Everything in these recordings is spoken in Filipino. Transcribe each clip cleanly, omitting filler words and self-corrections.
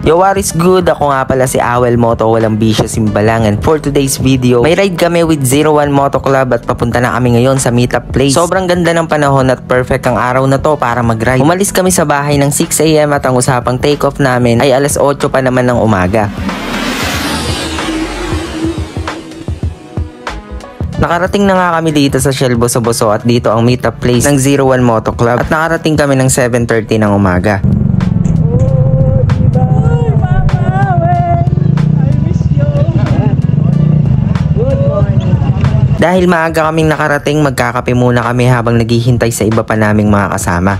Yo, what is good? Ako nga pala si Awel Moto, walang bisyo simbalang. And for today's video, may ride kami with 01 Moto Club at papunta na kami ngayon sa meetup place. Sobrang ganda ng panahon at perfect ang araw na to para mag-ride. Umalis kami sa bahay ng 6 AM at ang usapang take-off namin ay alas 8 pa naman ng umaga. Nakarating na nga kami dito sa Shell Boso-Boso at dito ang meetup place ng 01 Moto Club at nakarating kami ng 7:30 ng umaga. Dahil maaga kaming nakarating, magkakape muna kami habang naghihintay sa iba pa naming mga kasama.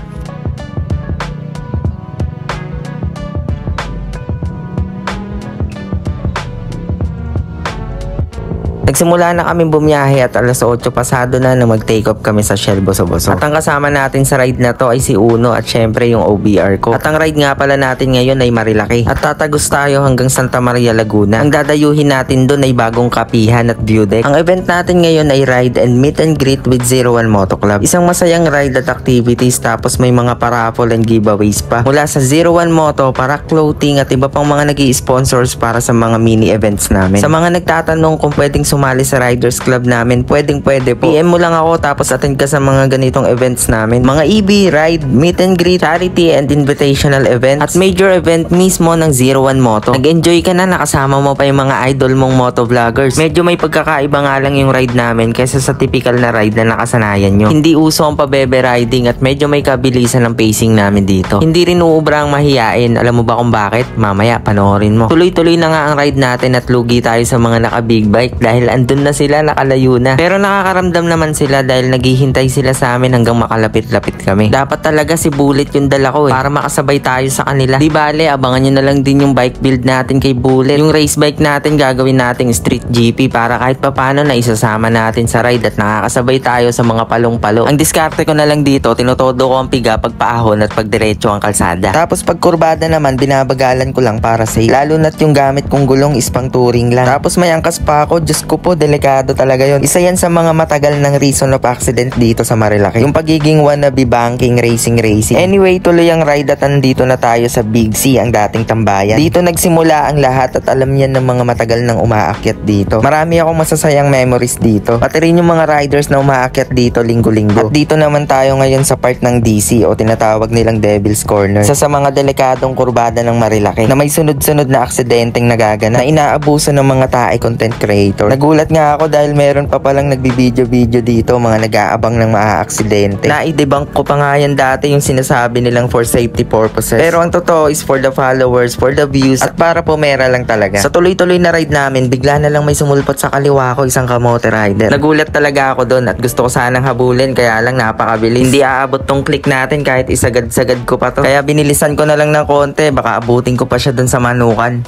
Nagsimula na kami bumiyahe at alas 8 pasado na mag-take off kami sa Shell Boso-Boso. At ang kasama natin sa ride na to ay si Uno at syempre yung OBR ko. At ang ride nga pala natin ngayon ay Marilaki. At tatagos tayo hanggang Santa Maria, Laguna. Ang dadayuhin natin doon ay bagong kapihan at view deck. Ang event natin ngayon ay ride and meet and greet with 01 Moto Club. Isang masayang ride at activities tapos may mga paraffle and giveaways pa. Mula sa 01 Moto, para clothing at iba pang mga nag-i-sponsors para sa mga mini events namin. Sa mga nagtatanong kung pwedeng sumali sa Riders Club namin, pwede po. PM mo lang ako tapos attend ka sa mga ganitong events namin. Mga EB, ride, meet and greet, charity and invitational event at major event mismo ng 01 Moto. Nag-enjoy ka na, nakasama mo pa yung mga idol mong moto vloggers. Medyo may pagkakaiba nga lang yung ride namin kaysa sa typical na ride na nakasanayan nyo. Hindi uso ang pabebe riding at medyo may kabilisan ng pacing namin dito. Hindi rin uubrang mahiyain. Alam mo ba kung bakit? Mamaya panoorin mo. Tuloy-tuloy na nga ang ride natin at lugi tayo sa mga naka-big bike dahil andun na sila, nakalayo na. Pero nakakaramdam naman sila dahil naghihintay sila sa amin hanggang makalapit-lapit kami. Dapat talaga si Bullet yung dala ko para makasabay tayo sa kanila. Di bale, abangan nyo na lang din yung bike build natin kay Bullet. Yung race bike natin gagawin nating street GP para kahit papano na isasama natin sa ride at nakakasabay tayo sa mga palong-palo. Ang diskarte ko na lang dito, tinutodo ko ang piga pagpaahon at pagdiretso ang kalsada. Tapos pag kurbada naman, binabagalan ko lang para safe. Lalo na't yung gamit kong gulong is pang touring lang. Tapos may angkas pa ako, Diyos ko po, delikado talaga yun. Isa yan sa mga matagal ng reason of accident dito sa Marilaki. Yung pagiging wannabe banking racing. Anyway, tuloy ang ride at andito na tayo sa Big C, ang dating tambayan. Dito nagsimula ang lahat at alam yan ng mga matagal nang umaakyat dito. Marami akong masasayang memories dito. Pati rin yung mga riders na umaakyat dito linggo-linggo. At dito naman tayo ngayon sa part ng DC o tinatawag nilang Devil's Corner. Isa sa mga delikadong kurbada ng Marilaki na may sunod-sunod na aksidenteng nagaganap na inaabuso ng mga tae content creator. Nagulat nga ako dahil meron pa palang nagbibideo-video dito, mga nag-aabang ng maaaksidente. Naidebunk ko pa nga yan dati yung sinasabi nilang for safety purposes. Pero ang totoo is for the followers, for the views, at para pumera lang talaga. Sa tuloy-tuloy na ride namin, bigla na lang may sumulpot sa kaliwa ko, isang kamote rider. Nagulat talaga ako doon at gusto ko sanang habulin, kaya lang napakabilis. Hindi aabot tong click natin kahit isagad-sagad ko pa to. Kaya binilisan ko na lang ng konti, baka abutin ko pa siya doon sa manukan.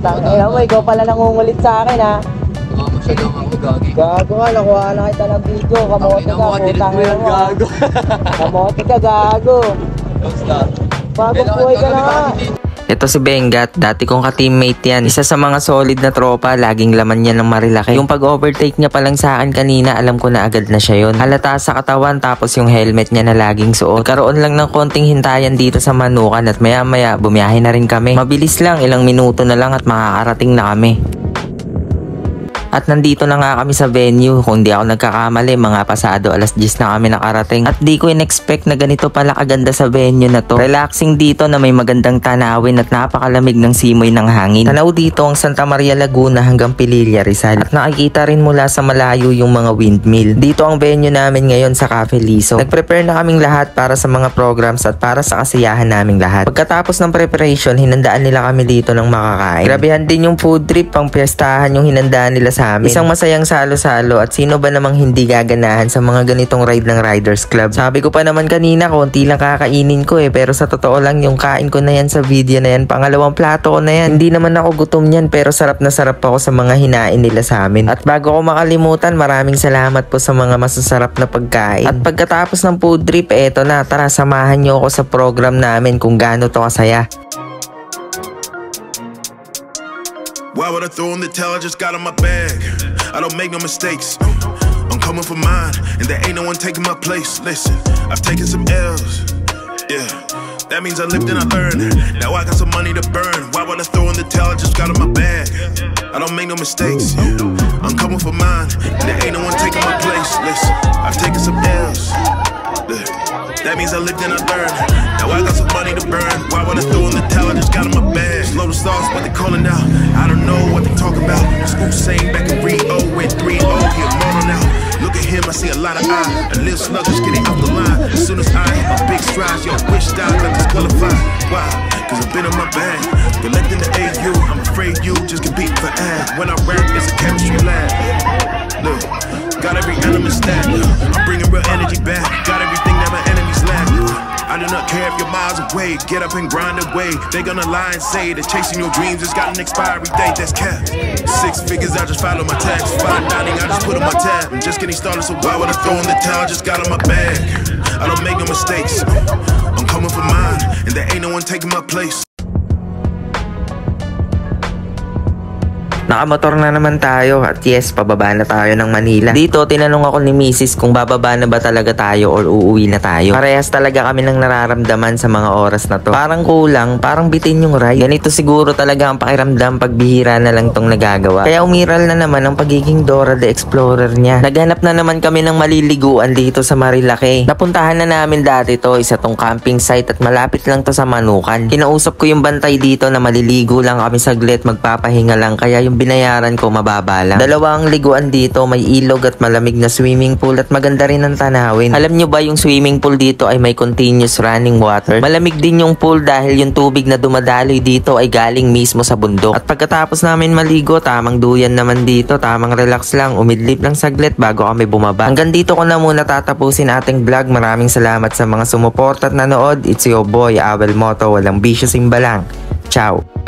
Tangina mo, ikaw pala nangungulit sa akin ha. Masyadong ako gagi. Gago nga, nakuha na kita ng video. Kamote ka, putang ina mo. Gago. Kamote ka, gago. Basta. Bagong buhay ka na nga. Ito si Bengat, dati kong ka-teammate yan. Isa sa mga solid na tropa, laging laman niya ng Marilaki. Yung pag-overtake niya pa lang sa akin kanina, alam ko na agad na siya yun. Halata sa katawan tapos yung helmet niya na laging suot. Karoon lang ng konting hintayan dito sa Manukan at maya-maya bumiyahe na rin kami. Mabilis lang, ilang minuto na lang at makakarating na kami. At nandito na nga kami sa venue. Kung di ako nagkakamali, mga pasado alas 10 na kami nakarating. At di ko in-expect na ganito pala kaganda sa venue na to. Relaxing dito na may magandang tanawin at napakalamig ng simoy ng hangin. Tanaw dito ang Santa Maria, Laguna hanggang Pililla, Rizal. At nakikita rin mula sa malayo yung mga windmill. Dito ang venue namin ngayon sa Cafe Liso. Nag-prepare na kaming lahat para sa mga programs at para sa kasiyahan naming lahat. Pagkatapos ng preparation, hinandaan nila kami dito ng makakain. Grabehan din yung food trip, pang piyestahan yung hinandaan nila sa amin. Isang masayang salo-salo at sino ba namang hindi gaganahan sa mga ganitong ride ng Riders Club. Sabi ko pa naman kanina, konti lang kakainin ko pero sa totoo lang yung kain ko na yan sa video na yan, pangalawang plato ko na yan. Hindi naman ako gutom yan pero sarap na sarap ako sa mga hinain nila sa amin. At bago ko makalimutan, maraming salamat po sa mga masasarap na pagkain. At pagkatapos ng food trip, eto na, tara samahan nyo ako sa program namin kung gaano to kasaya. Why would I throw in the towel? I just got in my bag. I don't make no mistakes. I'm coming for mine, and there ain't no one taking my place. Listen, I've taken some L's, yeah. That means I lived and I learned. Now I got some money to burn. Why would I throw in the towel? I just got in my bag. I don't make no mistakes. I'm coming for mine, and there ain't no one taking my place. Listen, I've taken some L's. That means I lived and I learned. Now I got some money to burn. Why would I throw in the towel? I just got in my bag. Slow the stars, what they calling out? I don't know what they talk about. School saying back in Rio with 3-0, he immortal now. Look at him, I see a lot of eyes. And little sluggish getting off the line. As soon as I hit my big strides, yo, wish down, got disqualified. Why? Cause I've been in my bag. Collecting the AU, I'm afraid you just compete for ad. When I rap, it's a chemistry lab. Look, got every element stacked. I'm bringing real energy back. Got everything that my enemies lack. I do not care if you're miles away. Get up and grind away. They gonna lie and say that chasing your dreams has got an expiry date. That's capped. 6 figures, I just follow my tax. Fine dining, I just put on my tab. I'm just getting started, so why would I throw in the towel? Just got in my bag. I don't make no mistakes. I'm coming for mine, and there ain't no one taking my place. Nakamotor na naman tayo at yes, pababa na tayo ng Manila. Dito, tinanong ako ni Mrs. kung bababa na ba talaga tayo or uuwi na tayo. Parehas talaga kami ng nararamdaman sa mga oras na to. Parang kulang, parang bitin yung ride. Ganito siguro talaga ang pakiramdam pag bihira na lang tong nagagawa. Kaya umiral na naman ang pagiging Dora the Explorer niya. Naghanap na naman kami ng maliliguan dito sa Marilake. Napuntahan na namin dati to, isa tong camping site at malapit lang to sa Manukan. Kinausap ko yung bantay dito na maliligo lang kami saglit, magpapahinga lang, kaya yung binayaran ko mababa lang. Dalawang liguan dito, may ilog at malamig na swimming pool at maganda rin ang tanawin. Alam nyo ba yung swimming pool dito ay may continuous running water? Malamig din yung pool dahil yung tubig na dumadaloy dito ay galing mismo sa bundok. At pagkatapos namin maligo, tamang duyan naman dito, tamang relax lang, umidlip lang saglit bago kami bumaba. Hanggang dito ko na muna tatapusin ating vlog. Maraming salamat sa mga sumuport at nanood. It's your boy, Abel Moto, walang bisyo simba lang. Ciao!